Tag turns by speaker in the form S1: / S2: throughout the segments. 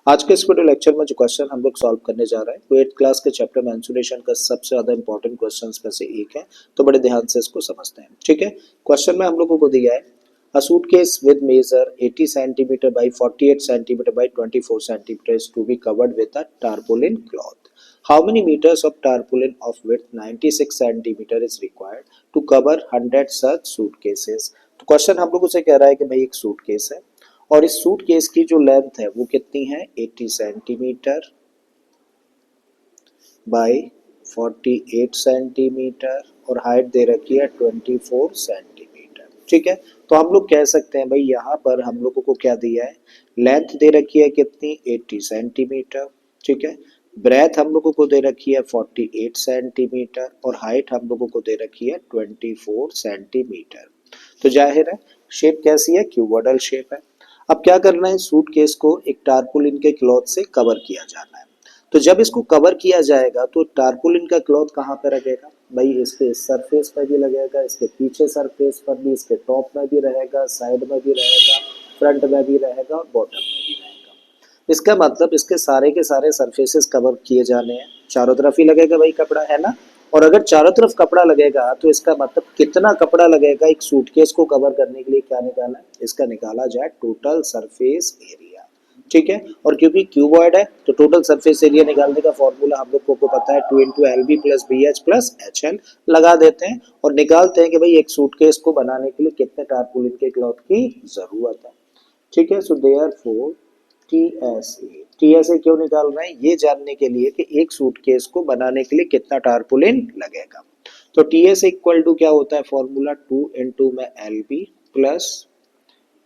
S1: आज के इस वीडियो लेक्चर में जो क्वेश्चन हम लोग सॉल्व करने जा रहे हैं वो 8th क्लास के चैप्टर मेंसुरेशन का सबसे ज्यादा इंपॉर्टेंट क्वेश्चंस में से एक है। तो बड़े ध्यान से इसको समझते हैं। ठीक है, क्वेश्चन में हम लोगों को दिया है a suitcase with measure 80 centimeter by 48 centimeter by 24 centimeter is to be covered with a tarpaulin cloth. How many meters of tarpaulin of width 96 centimeter is required to cover 100 such suitcases? तो question हम लोगों से कह रहा है कि भाई एक सूटकेस है और इस सूटकेस की जो लेंथ है वो कितनी है 80 सेंटीमीटर बाय 48 सेंटीमीटर और हाइट दे रखी है 24 सेंटीमीटर। ठीक है, तो हम लोग कह सकते हैं भाई यहाँ पर हम लोगों को क्या दिया है, लेंथ दे रखी है कितनी 80 सेंटीमीटर। ठीक है, ब्रेथ हम लोगों को दे रखी है 48 सेंटीमीटर और हाइट हम लोगों को दे रखी है 24 सेंटीमीटर। तो जाहिर है शेप कैसी है, क्यूबॉइडल शेप है। अब क्या करना है, सूटकेस को एक टारपुलिन के क्लॉथ से कवर किया जाना है। तो जब इसको कवर किया जाएगा तो टारपुलिन का क्लॉथ कहाँ पे लगेगा भाई, इसके सरफेस पर भी लगेगा, इसके पीछे सरफेस पर भी, इसके टॉप में भी रहेगा, साइड में भी रहेगा, फ्रंट में भी रहेगा और बॉटम में भी रहेगा। इसका मतलब इसके सारे के सारे सरफेसेस कवर किए जाने हैं, चारों तरफ ही लगेगा भाई कपड़ा, है ना। और अगर चारों तरफ कपड़ा लगेगा तो इसका मतलब कितना कपड़ा लगेगा एक सूटकेस को कवर करने के लिए, क्या निकाला है, इसका निकाला जाए टोटल सरफेस एरिया। ठीक है, और क्योंकि क्यूबॉइड है तो टोटल सरफेस एरिया निकालने का फॉर्मूला हम लोग को पता है 2 into L B plus B H plus H L. लगा देते हैं और निकालते हैं कि भाई एक सूटकेस को बनाने के लिए कितने टारपुलिन के क्लॉथ की जरूरत है। ठीक है, सो देयरफॉर टीएसए क्यों निकाल रहे हैं, ये जानने के लिए कि एक सूटकेस को बनाने के लिए कितना टारपुलिन लगेगा। तो टीएस इक्वल टू क्या होता है फॉर्मूला, 2 इंटू में L B plus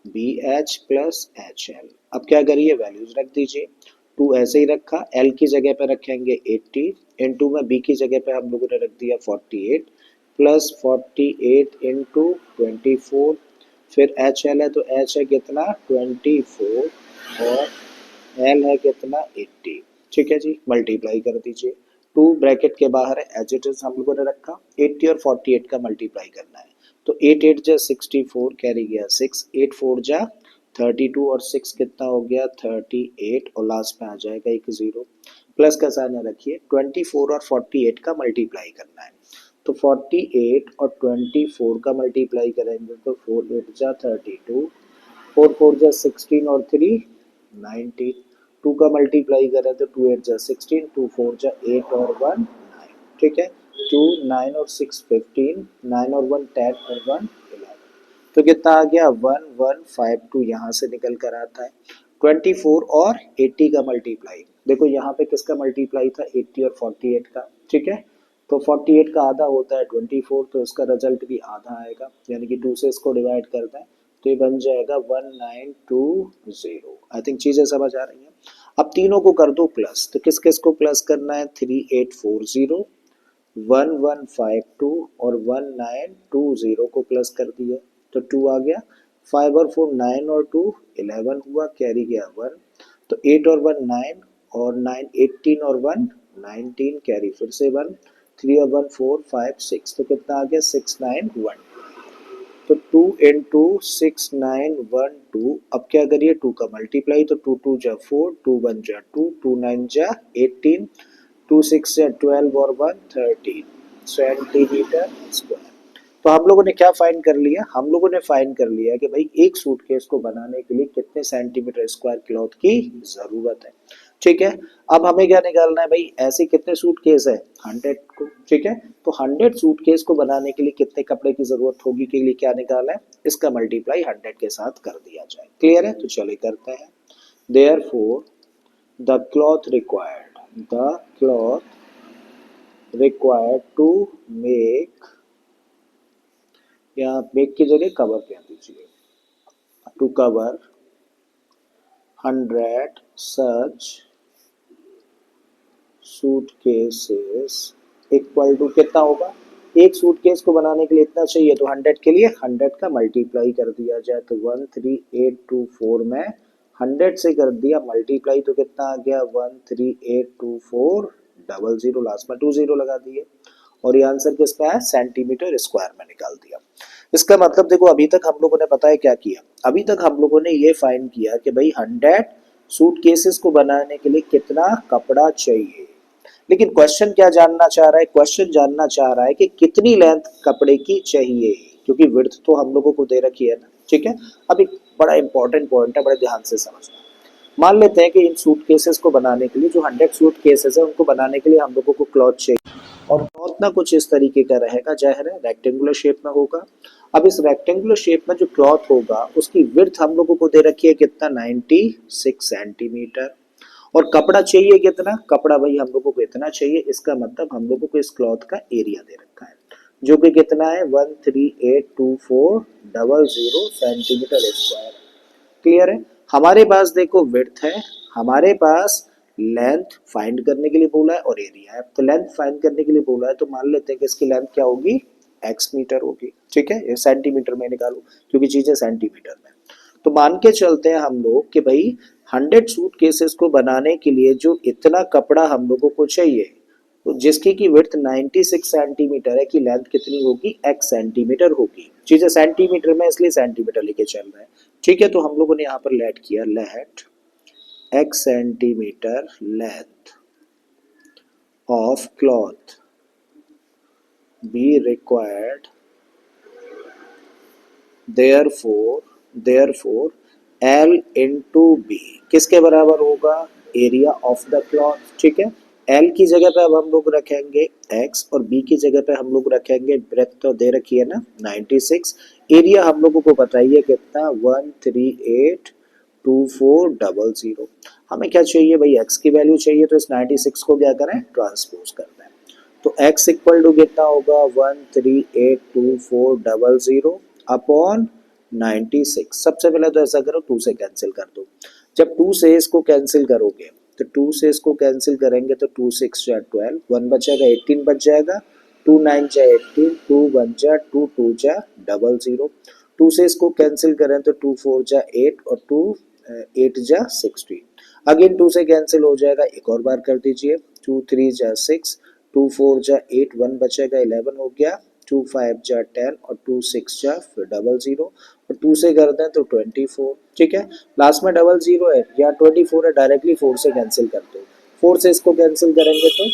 S1: B H plus H L. अब क्या करिए, वैल्यूज रख दीजिए। 2 ऐसे ही रखा, एल की जगह पे रखेंगे 80, इंटू में बी की जगह पे हम लोगों ने रख दिया 48 प्लस 48 इंटू 24, फिर एच एल है तो एच है कितना 24 और एल है कितना 80। ठीक है जी, मल्टीप्लाई कर दीजिए। 2 ब्रैकेट के बाहर है, एच इट इज हम लोगों ने रखा, 80 और 48 का मल्टीप्लाई करना है। तो 8 8 जा 64 कैरी गया 6, 8 4 जा 32 और 6 कितना हो गया 38 और लास्ट में आ जाएगा एक जीरो। प्लस का साइन रखिए, 24 और 48 का मल्टीप्लाई करना है। तो 48 और 24 का मल्टीप्लाई करेंगे तो 4 8 जा 32, 4 4 जा 16 और 3 19। 2 का मल्टीप्लाई करें तो 2 8 जा 16, 2 4 जा 8 और 1 9। ठीक है, 2 9 और 6 15, 9 और 1 10 और 1 11। तो कितना आ गया 1152, यहाँ से निकल कर आता है। 24 और 80 का मल्टीप्लाई, देखो यहाँ पे किसका मल्टीप्लाई था 80 और 48 का। ठीक है, तो 48 का आधा होता है 24, तो इसका रिजल्ट भी आधा आएगा, यानी कि 2 से इसको डिवाइड करते हैं तो ये बन जाएगा 1920। आई थिंक चीजें समझ आ रही हैं। अब तीनों को कर दो प्लस, तो किस किस को प्लस करना है, 3840, 1152 और 1920 को प्लस कर दिए तो 2 आ गया। 5 और 4 9 और 2 11 हुआ, कैरी गया 1। तो 8 और 1 9 और 9 18 और 1 19, कैरी फिर से 1। 3 और 1 4 5 6, तो कितना आ गया 6912। तो 2 इंटू 6912। अब क्या करिए 2 का मल्टीप्लाई, तो 2 2 जा 4, 2 1 जा 2, 2 9 जा 18, 2 6 जा 12 और 1 13 सेंटीमीटर स्क्वायर। तो हम लोगों ने क्या फाइंड कर लिया, हम लोगों ने फाइंड कर लिया कि भाई एक सूटकेस को बनाने के लिए कितने सेंटीमीटर स्क्वायर क्लॉथ की जरूरत है। ठीक है, अब हमें क्या निकालना है भाई, ऐसे कितने सूटकेस है 100 को। ठीक है, तो 100 सूटकेस को बनाने के लिए कितने कपड़े की जरूरत होगी के लिए क्या निकाला है, इसका मल्टीप्लाई 100 के साथ कर दिया जाए। क्लियर है, तो चलिए करते हैं। Therefore the cloth required to make, या मेक की जगह कवर कह दीजिए, to cover 100 such suitcases equal to कितना होगा, एक सूटकेस को बनाने के लिए इतना चाहिए तो 100 के लिए 100 का मल्टीप्लाई कर दिया जाए, तो 13824 में 100 से कर दिया मल्टीप्लाई तो कितना आ गया 1382400, लास्ट में 20 लगा दिए और ये आंसर किस पे है, सेंटीमीटर स्क्वायर में निकाल दिया। इसका मतलब देखो अभी तक हम लोगों ने पता है क्या किया, अभी तक हम लोगों ने ये फाइंड किया कि भाई 100 सूटकेसेस को बनाने के लिए कितना कपड़ा चाहिए। लेकिन क्वेश्चन क्या जानना चाह रहा है, क्वेश्चन जानना चाह रहा है कि कितनी लेंथ कपड़े की चाहिए, क्योंकि विड्थ तो हम लोगों को दे रखी है ना। ठीक है, अब एक बड़ा इंपॉर्टेंट पॉइंट है, बड़े ध्यान से समझना। मान लेते हैं कि इन सूटकेसेस को बनाने के लिए, जो 100 सूटकेसेस है उनको बनाने के लिए हम लोगों को क्लॉथ चाहिए, और क्लॉथ ना कुछ इस तरीके का रहेगा, जाहिर है रेक्टेंगुलर शेप में होगा। अब इस रेक्टेंगुलर शेप में जो क्लॉथ होगा उसकी विड्थ हम लोगों को दे रखी है कितना, 96 सेंटीमीटर। और कपड़ा चाहिए कितना, कपड़ा भाई हम लोगों को इतना चाहिए, इसका मतलब हम लोगों को इस क्लॉथ का एरिया दे रखा है जो कि कितना है 1382400 सेंटीमीटर स्क्वायर। क्लियर है। हमारे पास देखो विड्थ है, हमारे पास लेंथ फाइंड करने के लिए बोला है और एरिया है। तो लेंथ फाइंड करने के लिए बोला है तो मान लेते हैं कि इसकी लेंथ क्या होगी, x मीटर होगी। ठीक है, ये सेंटीमीटर में निकालो क्योंकि चीजें सेंटीमीटर में। तो मान के चलते हैं हम लोग कि भाई 100 सूटकेसेस को बनाने के लिए जो इतना कपड़ा हम लोगों को चाहिए, तो जिसकी की विड्थ 96 सेंटीमीटर है, की लेंथ कितनी होगी, x सेंटीमीटर होगी। चीजें सेंटीमीटर में इसलिए सेंटीमीटर लेके चल रहा है। ठीक है, तो हम लोगों ने यहाँ पर लेट किया, let x centimetre length of cloth be required, therefore L into B किसके बराबर होगा, एरिया ऑफ द क्लॉथ। ठीक है, L की जगह पे अब हम लोग रखेंगे x और B की जगह पे हम लोग रखेंगे ब्रेथ, तो दे रखी है ना 96। एरिया हम लोगों को बताइए कितना, 1382400। हमें क्या चाहिए भाई, x की वैल्यू चाहिए, तो इस 96 को क्या करें, ट्रांसपोज करना है। तो x इक्वल टू कितना होगा, 1382400 अपॉन 96। सबसे पहले तो ऐसा करो 2 से कैंसिल कर दो। जब 2 से इसको कैंसिल करोगे तो 2 से इसको कैंसिल करेंगे तो 2 6 जा 12, 1 बचेगा 18 बच जाएगा, 2 9 जा 18, 2 1 जा 2, 2 जा 00। 2 से इसको कैंसिल करें तो 2 4 जा 8 और 2 8 जा 16। अगेन 2 से कैंसिल हो जाएगा, एक और बार कर दीजिए, 2 3 जा 6, 2 4 जा 8, 1 बचेगा 11 हो गया, 2 5 जा 10 और 2 6 जा फिर 00 और 2 से कर दें तो 24। ठीक है, लास्ट में 00 है या 24 है, डायरेक्टली 4 से कैंसिल कर दो। 4 से इसको कैंसिल करेंगे तो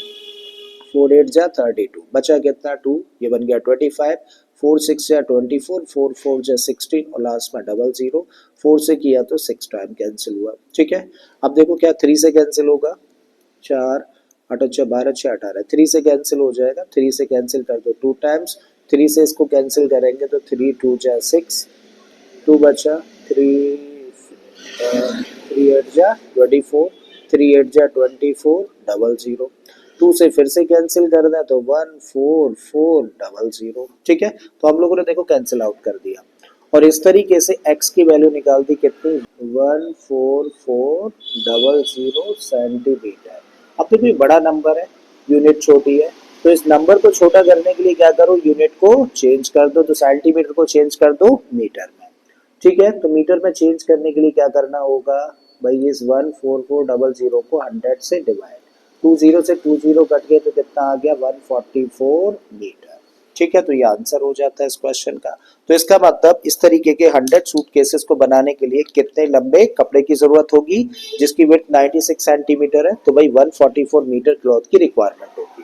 S1: 4 8 जा 32, बचा कितना 2, ये बन गया 25, 4 6 जा 24, 4 4 जा 16 और लास्ट में 00। 4 से किया तो 6 टाइम कैंसिल हुआ। ठीक है, अब देखो क्या 3 से कैंसिल होगा, 4 8 अच्छा 12 6 18, 3 से कैंसिल हो जाएगा, 3 से कैंसिल कर दो 2 टाइम्स, 3 से इसको कैंसिल करेंगे तो 3 2 जा 6, 2 बचा 3 3 8 जा 24, 3 8 जा 24 00। 2 से फिर से कैंसिल कर दें तो 1 4 4 00। ठीक है, तो हम लोगों ने देखो कैंसिल आउट कर दिया और इस तरीके से x की वैल्यू निकाल दी कितनी, 14400 सेंटीमीटर। अब तो कोई बड़ा नंबर है, यूनिट छोटी है, तो इस नंबर को छोटा करने के लिए क्या करो, यूनिट को चेंज कर दो, तो सेंटीमीटर को चेंज कर दो मीटर में। ठीक है, तो मीटर में चेंज करने के लिए क्या करना होगा भाई, इस 14400 को 100 से डिवाइड, 20 से 20 कट गए तो कितना आ गया, 144 मीटर। ठीक है, तो ये आंसर हो जाता है इस क्वेश्चन का। तो इसका मतलब इस तरीके के 100 सूटकेसेस को बनाने के लिए कितने लंबे कपड़े की जरूरत होगी, जिसकी विड्थ 96 सेंटीमीटर है, तो भाई 144 मीटर क्लॉथ की रिक्वायरमेंट होगी।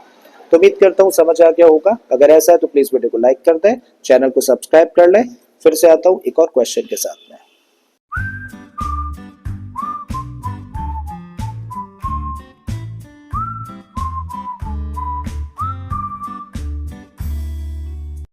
S1: तो उम्मीद करता हूँ समझ आ गया होगा। अगर ऐसा है तो प्लीज वीडियो को लाइक कर दें, चैनल को सब्सक्राइब कर लें। फिर से आता हूँ एक और क्वेश्चन के साथ।